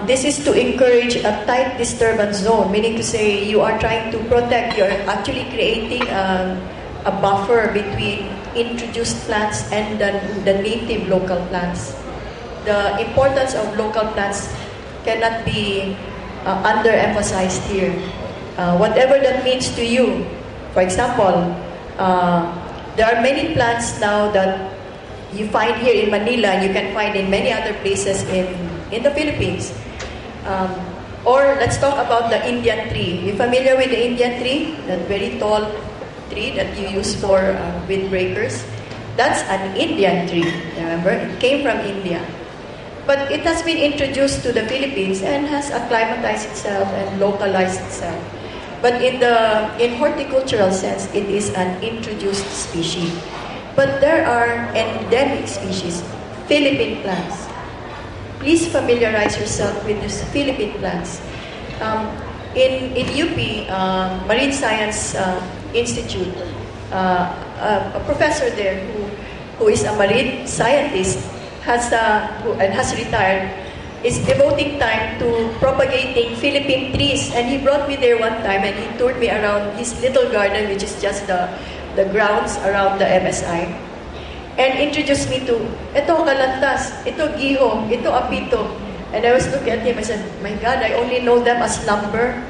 This is to encourage a tight disturbance zone, meaning to say you are trying to protect, you're actually creating a buffer between introduced plants and the native local plants. The importance of local plants cannot be underemphasized here. Whatever that means to you, for example, there are many plants now that you find here in Manila and you can find in many other places in the Philippines. Or let's talk about the Indian tree. You familiar with the Indian tree? That very tall tree that you use for windbreakers? That's an Indian tree, remember? It came from India. But it has been introduced to the Philippines and has acclimatized itself and localized itself. But in horticultural sense, it is an introduced species. But there are endemic species, Philippine plants. Please familiarize yourself with these Philippine plants. In UP, Marine Science Institute, a professor there who is a marine scientist has retired, is devoting time to propagating Philippine trees. And he brought me there one time and he toured me around his little garden, which is just the grounds around the MSI, and introduced me to, ito kalantas, ito giho, ito apito. And I was looking at him, I said, my God, I only know them as lumber.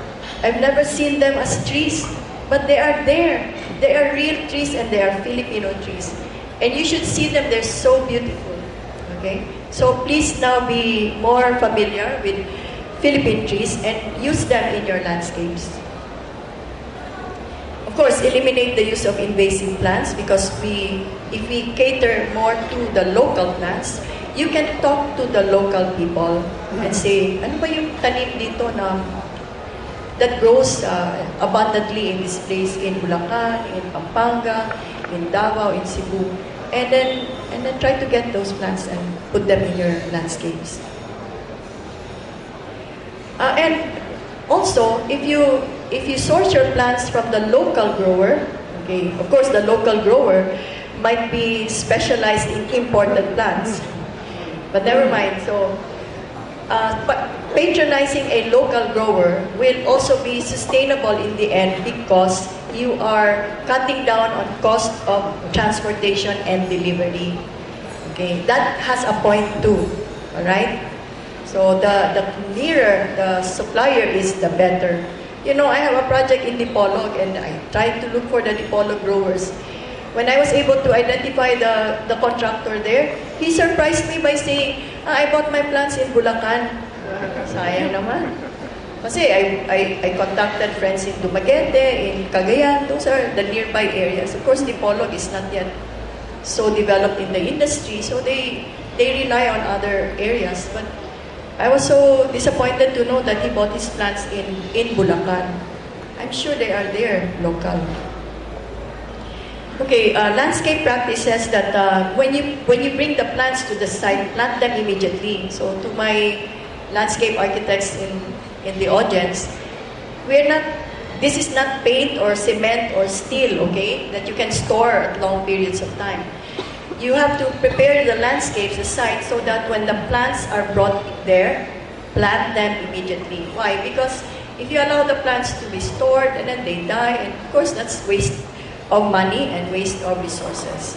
I've never seen them as trees, but they are there. They are real trees and they are Filipino trees. And you should see them, they're so beautiful. Okay? So please now be more familiar with Philippine trees and use them in your landscapes. Of course, eliminate the use of invasive plants because if we cater more to the local plants, you can talk to the local people and say, ano ba yung tanim dito na that grows abundantly in this place, in Bulacan, in Pampanga, in Davao, in Cebu, and then try to get those plants and put them in your landscapes. And also, if you source your plants from the local grower, okay, of course the local grower might be specialized in imported plants, but never mind. So, but patronizing a local grower will also be sustainable in the end because you are cutting down on cost of transportation and delivery. Okay, that has a point too. All right. So the nearer the supplier is, the better. You know, I have a project in Dipolog and I tried to look for the Dipolog growers. When I was able to identify the contractor there, he surprised me by saying, I bought my plants in Bulacan. Sayang naman. Kasi I contacted friends in Dumaguete, in Cagayan. Those are the nearby areas. Of course, Dipolog is not yet so developed in the industry, so they rely on other areas. But I was so disappointed to know that he bought his plants in Bulacan. I'm sure they are there, local. Okay, landscape practice says that when you bring the plants to the site, plant them immediately. So to my landscape architects in the audience, this is not paint or cement or steel, okay, that you can store at long periods of time. You have to prepare the landscapes, the site, so that when the plants are brought there, plant them immediately. Why? Because if you allow the plants to be stored and then they die, and of course that's waste of money and waste of resources.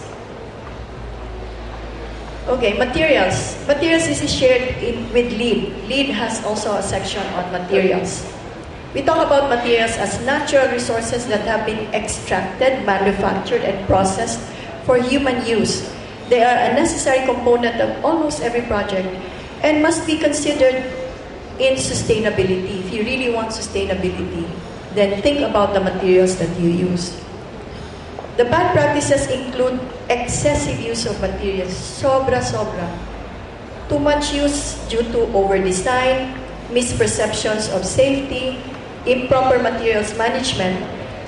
Okay, materials. Materials is shared with LEED. LEED has also a section on materials. We talk about materials as natural resources that have been extracted, manufactured, and processed for human use. They are a necessary component of almost every project and must be considered in sustainability. If you really want sustainability, then think about the materials that you use. The bad practices include excessive use of materials, sobra-sobra. Too much use due to over-design, misperceptions of safety, improper materials management,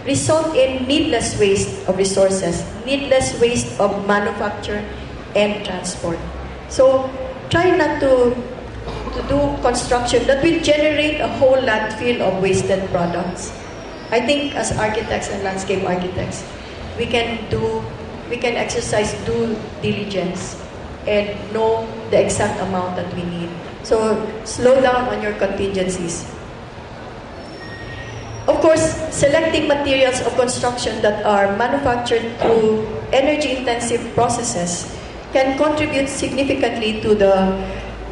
result in needless waste of resources, needless waste of manufacture and transport. So try not to do construction that will generate a whole landfill of wasted products. I think as architects and landscape architects, we can exercise due diligence and know the exact amount that we need. So slow down on your contingencies. Of course, selecting materials of construction that are manufactured through energy-intensive processes can contribute significantly to the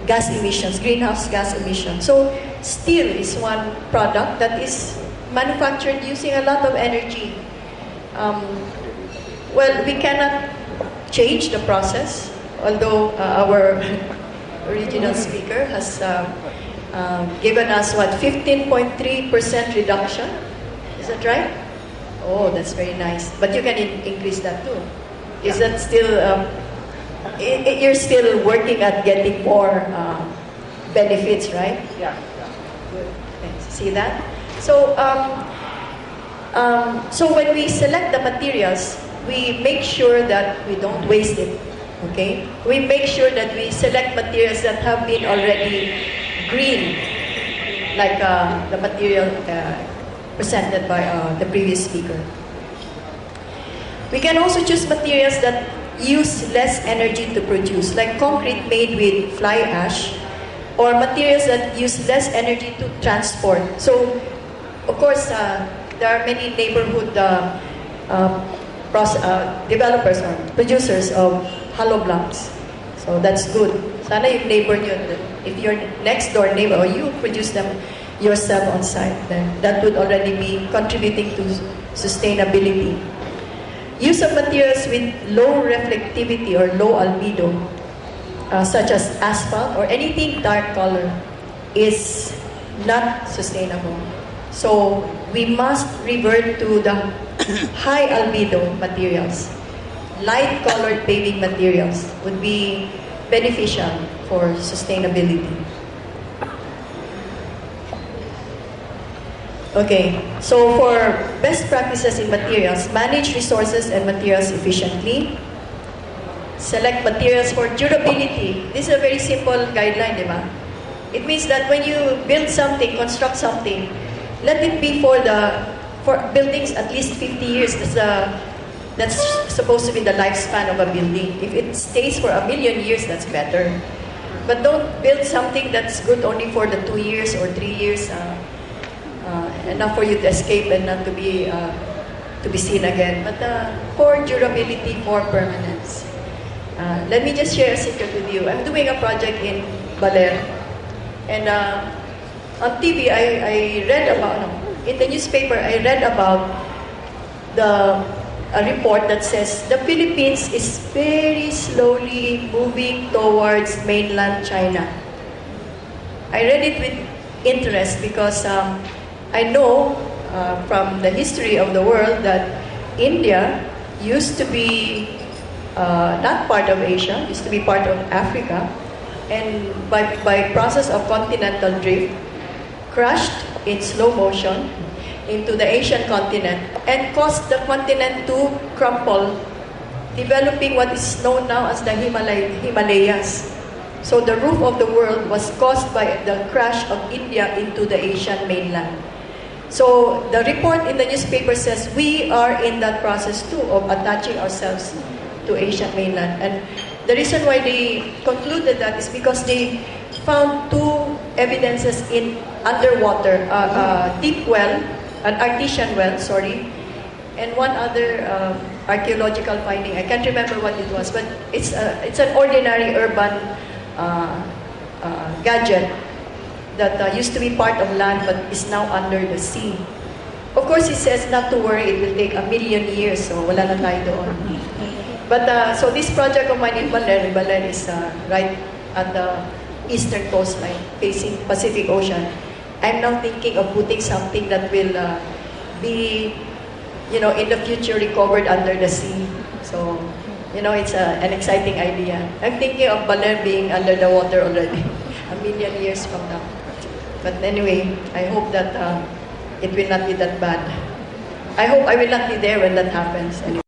gas emissions, greenhouse gas emissions. So steel is one product that is manufactured using a lot of energy. Well, we cannot change the process, although our original speaker has given us, what, 15.3% reduction? Is that right? Oh, that's very nice. But you can increase that too. Is that still, you're still working at getting more benefits, right? Yeah. Good. Thanks. See that? So, so when we select the materials, we make sure that we don't waste it. Okay? We make sure that we select materials that have been already green, like the material presented by the previous speaker. We can also choose materials that use less energy to produce, like concrete made with fly ash, or materials that use less energy to transport. So, of course, there are many neighborhood developers or producers of hollow blocks. So that's good. Sana yung neighbor nyo, if your next door neighbor or you produce them yourself on site, then that would already be contributing to sustainability. Use of materials with low reflectivity or low albedo, such as asphalt or anything dark color, is not sustainable. So we must revert to the high albedo materials. Light colored paving materials would be beneficial for sustainability. Okay, so for best practices in materials, manage resources and materials efficiently. Select materials for durability. This is a very simple guideline, di ba? It means that when you build something, construct something, let it be for buildings at least 50 years. That's supposed to be the lifespan of a building. If it stays for 1,000,000 years, that's better. But don't build something that's good only for the 2 years or 3 years, enough for you to escape and not to be seen again. But for durability, for permanence. Let me just share a secret with you. I'm doing a project in Baler, and on TV, I read about, in the newspaper, I read about a report that says the Philippines is very slowly moving towards mainland China. I read it with interest because I know from the history of the world that India used to be not part of Asia, used to be part of Africa, and by process of continental drift, crashed in slow motion into the Asian continent and caused the continent to crumple, developing what is known now as the Himalayas. So the roof of the world was caused by the crash of India into the Asian mainland. So the report in the newspaper says we are in that process too of attaching ourselves to Asian mainland. And the reason why they concluded that is because they found two evidences in underwater, deep well, an artesian well, sorry, and one other archaeological finding. I can't remember what it was, but it's an ordinary urban gadget that used to be part of land but is now under the sea. Of course, he says not to worry, it will take 1,000,000 years, so wala na tayo doon. But so this project of mine in Baler is right at the eastern coastline, facing Pacific Ocean. I'm now thinking of putting something that will be, in the future recovered under the sea. So, it's an exciting idea. I'm thinking of Baler being under the water already, 1,000,000 years from now. But anyway, I hope that it will not be that bad. I hope I will not be there when that happens. Anyway.